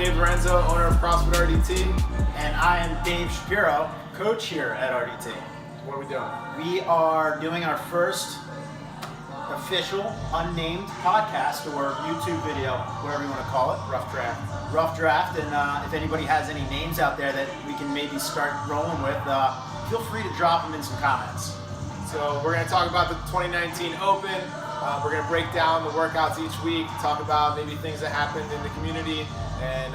Dave Lorenzo, owner of CrossFit RDT. And I am Dave Shapiro, coach here at RDT. What are we doing? We are doing our first official, unnamed podcast or YouTube video, whatever you want to call it. Rough draft. Rough draft, and if anybody has any names out there that we can maybe start rolling with, feel free to drop them in some comments. So we're going to talk about the 2019 Open. We're going to break down the workouts each week, talk about maybe things that happened in the community and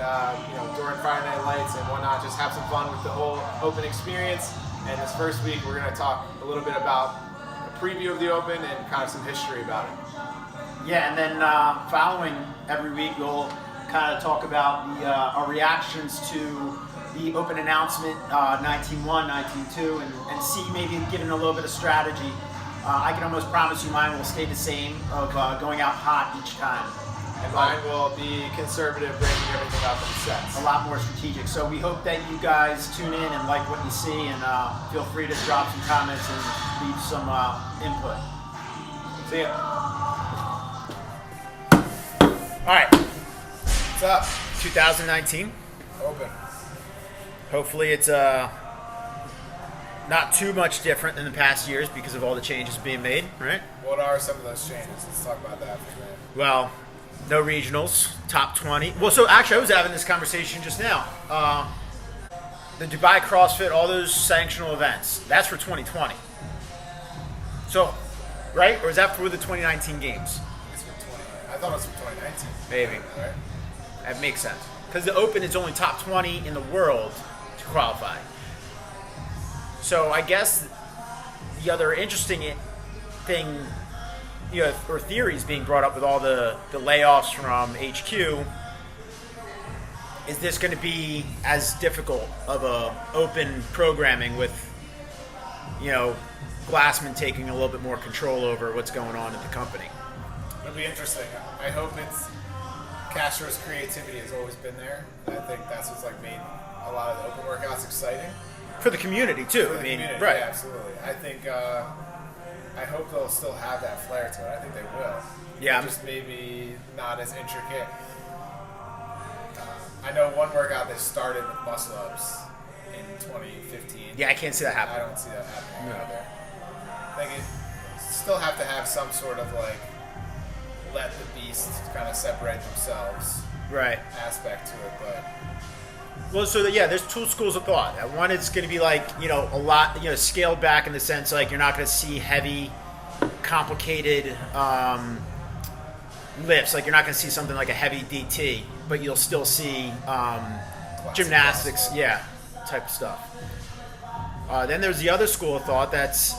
during Friday Night Lights and whatnot. Just have some fun with the whole Open experience. And this first week, we're going to talk a little bit about a preview of the Open and kind of some history about it. Yeah, and then following every week, we'll kind of talk about our reactions to the Open announcement, 19-1, 19-2, and see maybe giving a little bit of strategy. I can almost promise you mine will stay the same of going out hot each time. And mine will be conservative, breaking everything up in sets. A lot more strategic. So we hope that you guys tune in and like what you see, and feel free to drop some comments and leave some input. See ya. All right. What's up? 2019. Open. Hopefully it's not too much different than the past years because of all the changes being made, right? What are some of those changes? Let's talk about that for a minute. Well, no regionals, top 20. Well, so actually I was having this conversation just now. The Dubai CrossFit, all those sanctional events, that's for 2020. So, right? Or is that for the 2019 games? It's for 20. I thought it was for 2019. Maybe. Right? That makes sense. Because the Open is only top 20 in the world to qualify. So I guess the other interesting thing, or theories being brought up with all the layoffs from HQ, is this going to be as difficult of a Open programming with, Glassman taking a little bit more control over what's going on at the company? It'll be interesting. I hope Castro's creativity has always been there. I think that's what's made a lot of the Open workouts exciting. For the community too. For the community, right? Yeah, absolutely. I think. I hope they'll still have that flair to it. I think they will. Yeah. Just maybe not as intricate. I know one workout they started with muscle ups in 2015. Yeah, I can't see that happening. I don't see that happening either. I think it still have to have some sort of let the beast kind of separate themselves aspect to it, but. Well, so there's two schools of thought. One, it's going to be a lot, scaled back in the sense you're not going to see heavy, complicated lifts. You're not going to see something like a heavy DT, but you'll still see gymnastics, type of stuff. Then there's the other school of thought that's,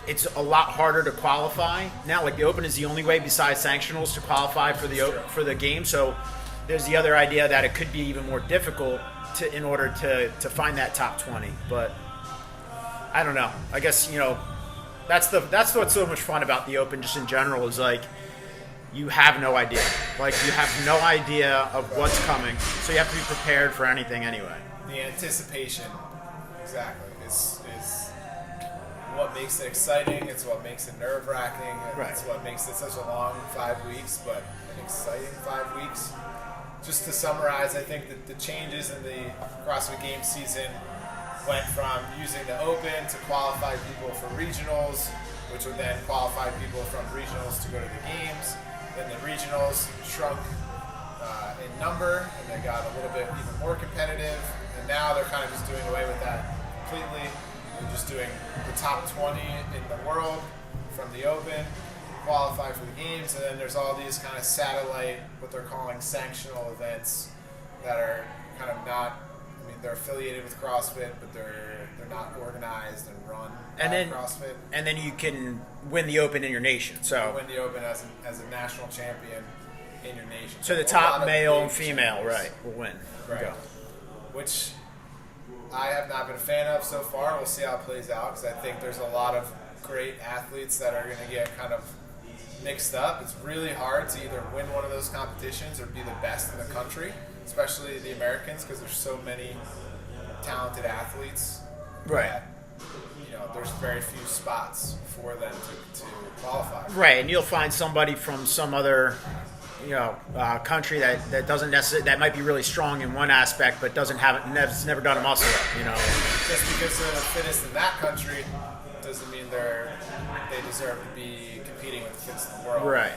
it's a lot harder to qualify now. The Open is the only way besides sanctionals to qualify for the game. So there's the other idea that it could be even more difficult in order to find that top 20. But I don't know. I guess that's what's so much fun about the Open just in general is you have no idea. You have no idea of what's coming, so you have to be prepared for anything anyway. The anticipation, exactly, is what makes it exciting. It's what makes it nerve-wracking. It's what makes it such a long 5 weeks, but an exciting 5 weeks. Just to summarize, I think that the changes in the CrossFit Games season went from using the Open to qualify people for regionals, which would then qualify people from regionals to go to the games. Then the regionals shrunk in number, and they got a little bit even more competitive. And now they're kind of just doing away with that completely. They're just doing the top 20 in the world from the Open, qualify for the games, and then there's all these kind of satellite, what they're calling sanctional events that are kind of not, they're affiliated with CrossFit, but they're not organized and run by CrossFit. And then you can win the Open in your nation. So you win the Open as a national champion in your nation. So the top male and female, will win. Right. Go. Which I have not been a fan of so far. We'll see how it plays out because I think there's a lot of great athletes that are going to get kind of mixed up. It's really hard to either win one of those competitions or be the best in the country, especially the Americans, because there's so many talented athletes. Right. That, there's very few spots for them to qualify. Right, and you'll find somebody from some other, country that doesn't necessarily, that might be really strong in one aspect, but has never done a muscle up. Just because they're the fittest in that country doesn't mean they deserve to be competing with the fittest in the world. Right.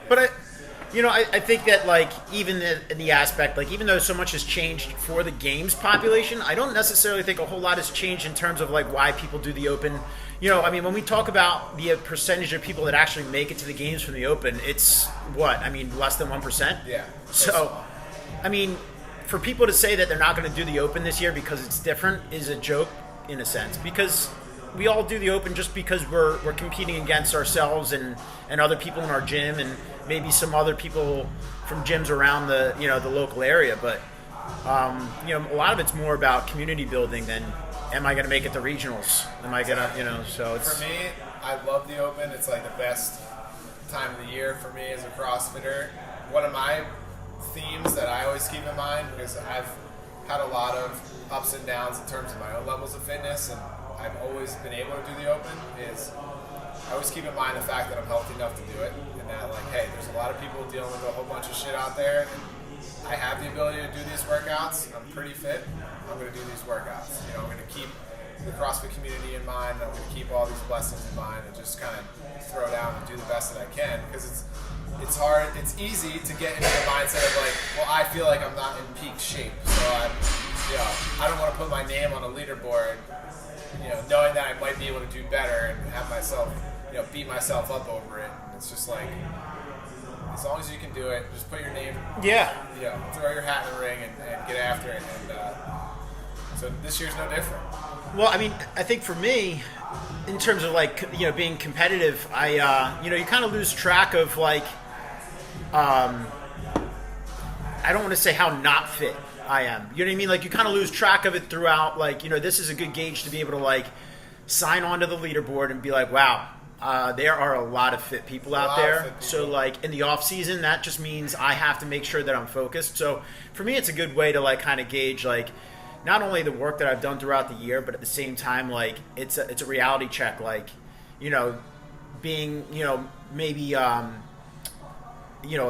But I think that even in the aspect, even though so much has changed for the games population, I don't necessarily think a whole lot has changed in terms of why people do the Open. When we talk about the percentage of people that actually make it to the games from the Open, it's less than 1%. Yeah. So, for people to say that they're not going to do the Open this year because it's different is a joke in a sense, because we all do the Open just because we're competing against ourselves and other people in our gym and maybe some other people from gyms around the the local area. But a lot of it's more about community building than am I going to make it to regionals? Am I going to so it's for me. I love the Open. It's the best time of the year for me as a CrossFitter. One of my themes that I always keep in mind, because I've had a lot of ups and downs in terms of my own levels of fitness, and I've always been able to do the Open, is I always keep in mind the fact that I'm healthy enough to do it, and that hey, there's a lot of people dealing with a whole bunch of shit out there, and I have the ability to do these workouts. I'm pretty fit. I'm going to do these workouts. I'm going to keep the CrossFit community in mind. I'm going to keep all these blessings in mind and just kind of throw down and do the best that I can, because it's hard. It's easy to get into the mindset of I feel like I'm not in peak shape, so I don't want to put my name on a leaderboard, knowing that I might be able to do better and have myself, beat myself up over it. And it's just as long as you can do it, just put your name, throw your hat in the ring and get after it. And so this year's no different. Well, I think for me, in terms of being competitive, I you kind of lose track of I don't want to say how not fit I am. You know what I mean? You kind of lose track of it throughout. This is a good gauge to be able to sign onto the leaderboard and be wow, there are a lot of fit people out there. So in the off season, that just means I have to make sure that I'm focused. So for me, it's a good way to kind of gauge not only the work that I've done throughout the year, but at the same time it's a reality check. Being maybe a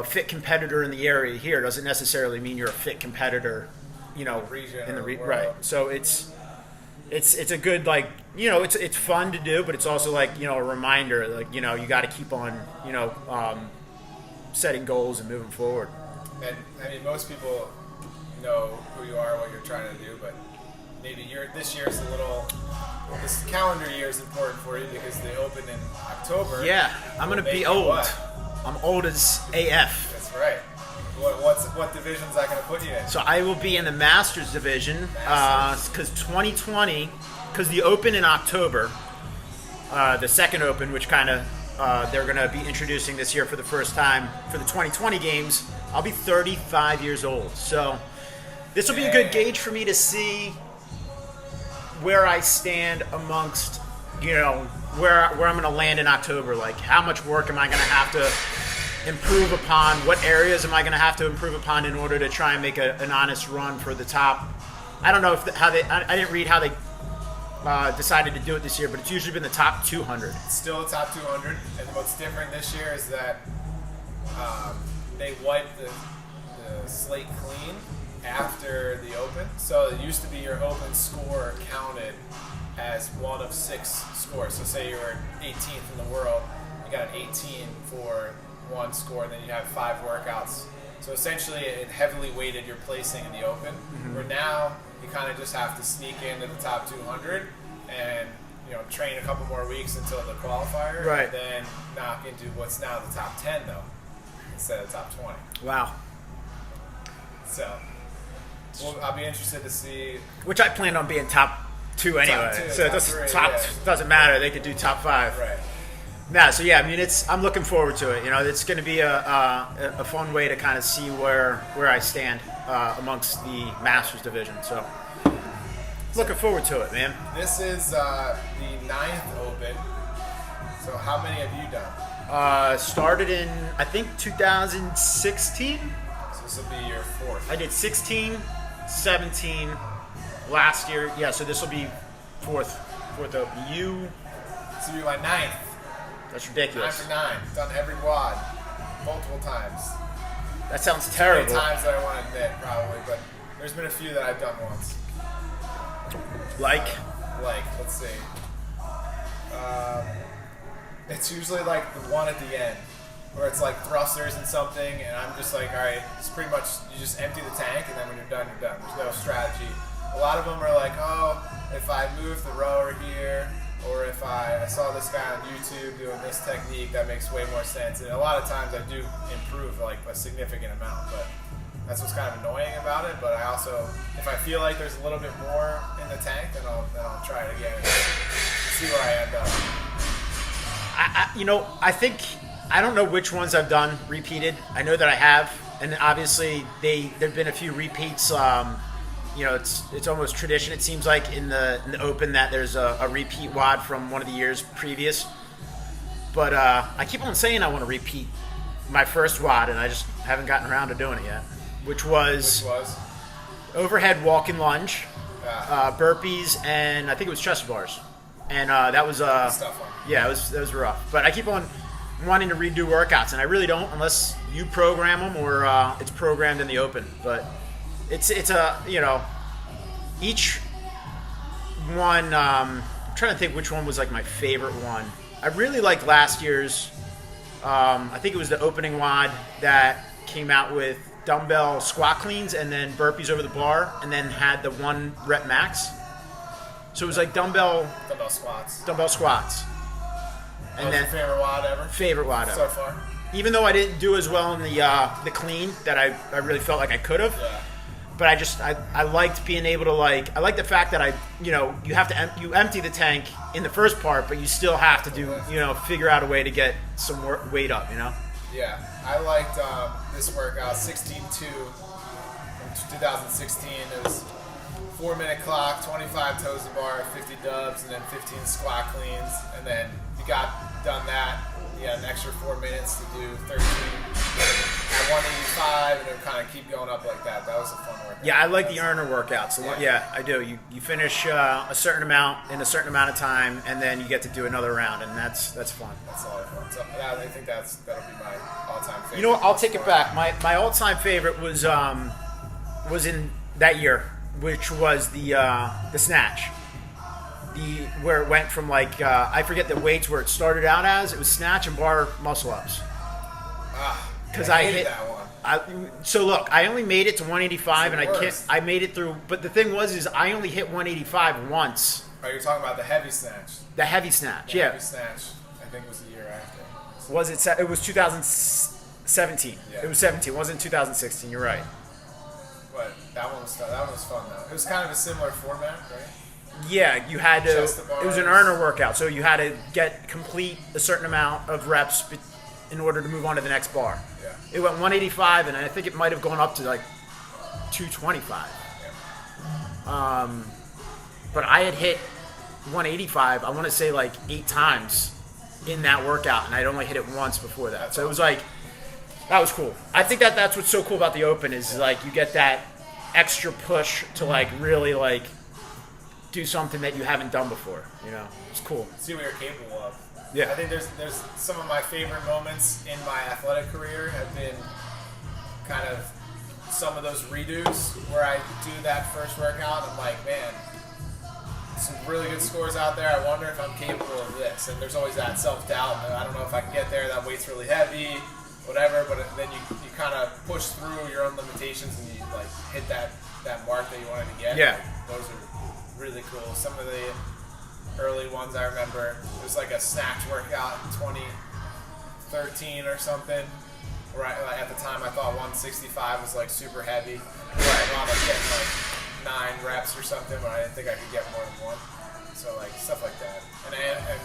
fit competitor in the area here doesn't necessarily mean you're a fit competitor in the right. So it's a good it's fun to do, but it's also a reminder you got to keep on setting goals and moving forward. And most people know who you are, what you're trying to do, but maybe this calendar year is important for you because they open in October. Yeah, I'm going to be old. What? I'm old as AF. That's right. What division is that going to put you in? So I will be in the Masters division because 2020, because the Open in October, the second Open, which kind of they're going to be introducing this year for the first time for the 2020 games, I'll be 35 years old. So this will be a good gauge for me to see where I stand amongst, where I'm going to land in October. How much work am I going to have to improve upon? What areas am I going to have to improve upon in order to try and make an honest run for the top? I don't know I didn't read how they decided to do it this year, but it's usually been the top 200. It's still the top 200, and what's different this year is that they wiped the slate clean after the Open. So it used to be your Open score counted as one of 6 scores. So say you were 18th in the world, you got an 18 for one score, and then you have 5 workouts. So essentially it heavily weighted your placing in the Open, where now you kind of just have to sneak into the top 200 and train a couple more weeks until the qualifier, right, and then knock into what's now the top 10 though, instead of top 20. Wow. So I'll be interested to see. Which I planned on being top 2 anyway. Top 2, so doesn't matter. They could do top 5. Right. Nah, so yeah, I'm looking forward to it. It's going to be a fun way to kind of see where I stand amongst the Masters division. So looking forward to it, man. This is the 9th Open. So how many have you done? Started in, I think, 2016. So this will be your 4th. I did 16, 17 last year. Yeah, so this will be fourth Open. This will be my 9th. That's ridiculous. 9 for 9. Done every WOD multiple times. That sounds Too terrible. many times that I want to admit, probably, but there's been a few that I've done once. Like, Let's see. It's usually like the one at the end, where it's like thrusters and something, and I'm just like, all right, it's pretty much you just empty the tank, and then when you're done, you're done. There's no strategy. A lot of them are like, oh, if I move the rower here, or if I saw this guy on YouTube doing this technique, that makes way more sense. And a lot of times I do improve like a significant amount, but that's what's kind of annoying about it. But I also, if I feel like there's a little bit more in the tank, then I'll try it again and see where I end up. I think I don't know which ones I've done repeated. I know that I have, and obviously there've been a few repeats. It's almost tradition. It seems like in the Open that there's a repeat WOD from one of the years previous. But I keep on saying I want to repeat my first WOD, and I just haven't gotten around to doing it yet. Which was overhead walk and lunge, burpees, and I think it was chest bars. And that was that was rough. But I keep on wanting to redo workouts, and I really don't unless you program them or it's programmed in the Open. But it's each one. I'm trying to think which one was like my favorite one. I really liked last year's. I think it was the opening WOD that came out with dumbbell squat cleans and then burpees over the bar, and then had the 1 rep max. So it was like dumbbell squats. And then your favorite WOD ever? Favorite WOD ever. So far? Even though I didn't do as well in the clean that I really felt like I could have. Yeah. But I liked being able to I like the fact that you have to you empty the tank in the first part, but you still have to do figure out a way to get some weight up. Yeah, I liked this workout 16-2 from 2016. It was 4-minute clock, 25 toes to bar, 50 dubs, and then 15 squat cleans. And then you got done that, you had an extra 4 minutes to do 13 at 185, and then kind of keep going up like that. That was a fun workout. Yeah, I like the earner workouts. Yeah, I do. You finish a certain amount in a certain amount of time, and then you get to do another round, and that's fun. That's a lot of fun. So I think that'll be my all-time favorite. You know what? I'll take it back. My all-time favorite was in that year, which was the snatch. Where it went from I forget the weights where it started out as. It was snatch and bar muscle ups. Because I hit that one. So look, I only made it to 185, and I made it through. But the thing was, I only hit 185 once. Oh, you're talking about the heavy snatch. The heavy snatch, The heavy snatch, I think, was the year after. Was it? It was 2017. Yeah. It was 17. It wasn't 2016. You're right. But that one was fun though. It was kind of a similar format, right? Yeah, you had to. Chest to bars. It was an earner workout, so you had to complete a certain amount of reps in order to move on to the next bar. Yeah. It went 185, and I think it might have gone up to 225. Yeah. But I had hit 185. I want to say 8 times in that workout, and I'd only hit it once before that. So it was that was cool. I think that's what's so cool about the Open is you get that extra push to really do something that you haven't done before. It's cool. See what you're capable of. Yeah. I think there's some of my favorite moments in my athletic career have been kind of some of those redos where I do that first workout. I'm like, man, some really good scores out there. I wonder if I'm capable of this. And there's always that self-doubt. I don't know if I can get there. That weight's really heavy, whatever. But then you kind of push through your own limitations and you hit that mark that you wanted to get. Yeah. Those are really cool. Some of the early ones I remember, it was a snatch workout in 2013 or something. Where at the time I thought 165 was super heavy. I wound up getting 9 reps or something, but I didn't think I could get more than 1. So stuff like that, and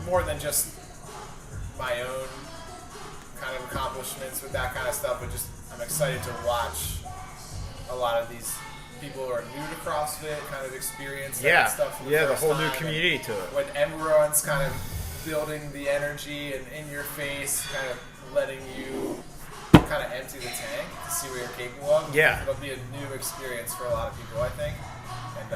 more than just my own kind of accomplishments with that kind of stuff, but just I'm excited to watch a lot of these people who are new to CrossFit kind of experience that stuff for the whole time. new community to it. When everyone's kind of building the energy and in your face, kind of letting you kind of empty the tank to see what you're capable of. Yeah. It'll be a new experience for a lot of people, I think. And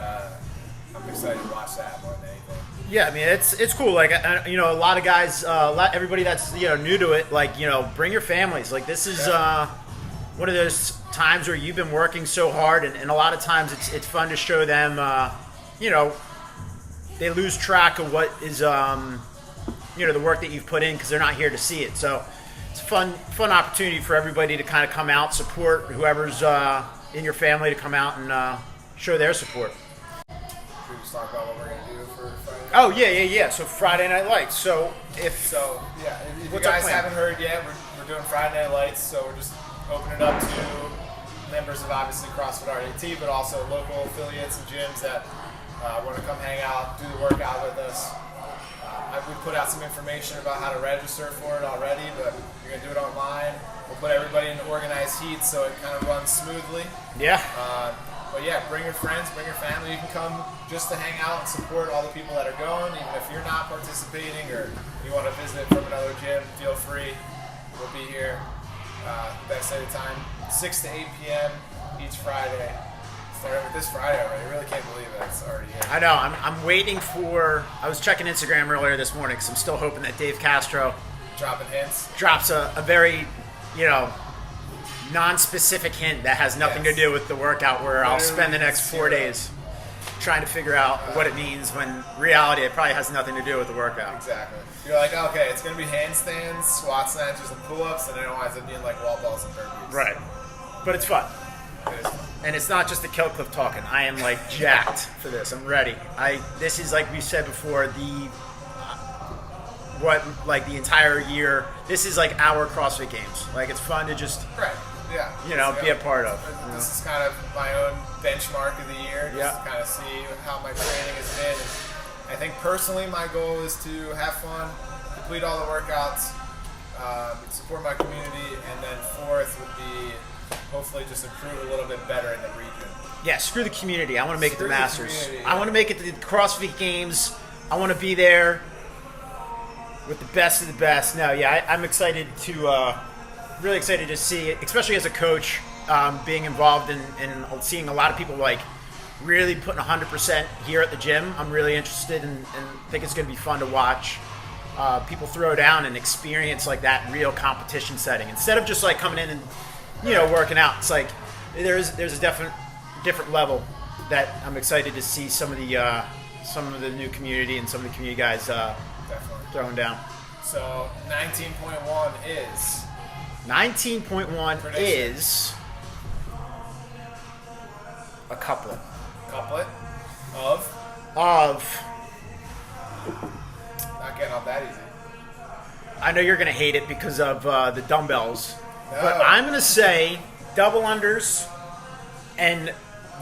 I'm excited to watch that more than anything. Yeah, I mean it's cool. Like a lot of guys, everybody that's new to it, like bring your families. Like this is one of those times where you've been working so hard, and a lot of times it's fun to show them. They lose track of what is the work that you've put in because they're not here to see it. So it's a fun opportunity for everybody to kind of come out, support whoever's in your family to come out and show their support. Should we just talk about what we're gonna do for Friday? Oh yeah. So Friday Night Lights. So if you guys haven't heard yet, we're doing Friday Night Lights. So we're just opening it up to members of obviously CrossFit R.D.T, but also local affiliates and gyms that want to come hang out, do the workout with us. We put out some information about how to register for it already, but you're going to do it online. We'll put everybody in organized heats so it kind of runs smoothly. Yeah. But yeah, bring your friends, bring your family. You can come just to hang out and support all the people that are going. Even if you're not participating or you want to visit from another gym, feel free. We'll be here. Best at a time, 6 to 8 p.m. each Friday. Starting with this Friday already. I really can't believe that it's already here. I know. I'm waiting for. I was checking Instagram earlier this morning because I'm still hoping that Dave Castro dropping hints. Drops a very, non-specific hint that has nothing to do with the workout. Where I'll spend the next 4 days trying to figure out what it means. When in reality, it probably has nothing to do with the workout. Exactly. You're like, okay, it's going to be handstands, squat snatches, and pull-ups, and then it winds up being like wall balls and burpees. Right. But it's fun. It is fun. And it's not just the Kill Cliff talking. I am like jacked for this. I'm ready. This is like we said before, the entire year. This is like our CrossFit Games. Like it's fun to just be a part of. This is kind of my own benchmark of the year. Just to kind of see how my training has been. And I think personally my goal is to have fun, complete all the workouts, support my community, and then fourth would be hopefully just improve a little bit better in the region. Yeah, screw the community. I want to make it the Masters. I want to make it to the CrossFit Games. I want to be there with the best of the best. No, yeah, I'm excited to, really excited to see it, especially as a coach, being involved in seeing a lot of people like really putting 100% here at the gym. I'm really interested and think it's going to be fun to watch people throw down and experience like that real competition setting instead of just like coming in and working out. It's like there's a different level that I'm excited to see some of the new community and some of the community guys throwing down. So 19.1 is 19.1 is a couplet of not getting off that easy. I know you're gonna hate it because of the dumbbells. No. But I'm going to say double unders and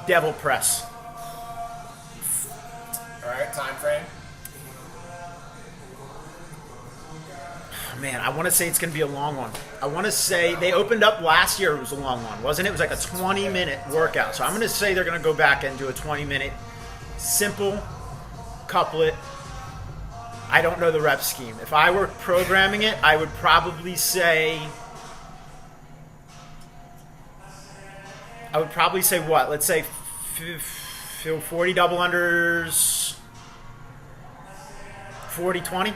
devil press. All right, time frame. Man, I want to say it's going to be a long one. I want to say they opened up last year. It was a long one, wasn't it? It was like a 20-minute workout. So I'm going to say they're going to go back and do a 20-minute simple couplet. I don't know the rep scheme. If I were programming it, I would probably say... what? Let's say 40 double unders, 40, 20?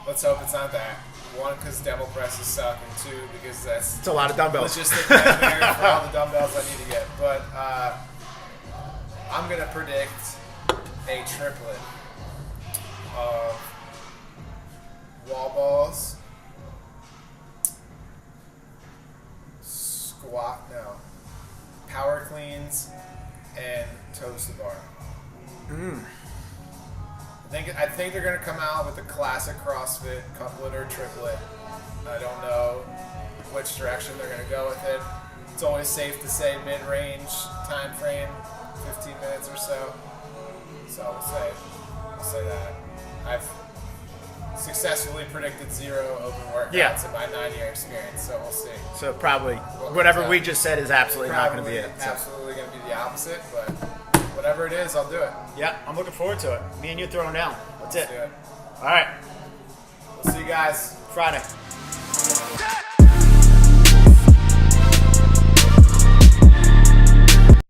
Let's hope it's not that. One, because devil presses suck, and two, because it's a lot of dumbbells. Logistic nightmare for all the dumbbells I need to get. But I'm going to predict a triplet of wall balls, power cleans, and toes to bar. I think they're going to come out with the classic CrossFit couplet or triplet. I don't know which direction they're going to go with it. It's always safe to say mid-range time frame, 15 minutes or so. So we'll say that. I've successfully predicted 0 open workouts in my 9-year experience, so we'll see. So probably whatever we just said is absolutely not going to be it. Absolutely going to be the opposite, but whatever it is, I'll do it. Yeah, I'm looking forward to it. Me and you throwing down. That's it. Let's do it. All right. We'll see you guys Friday.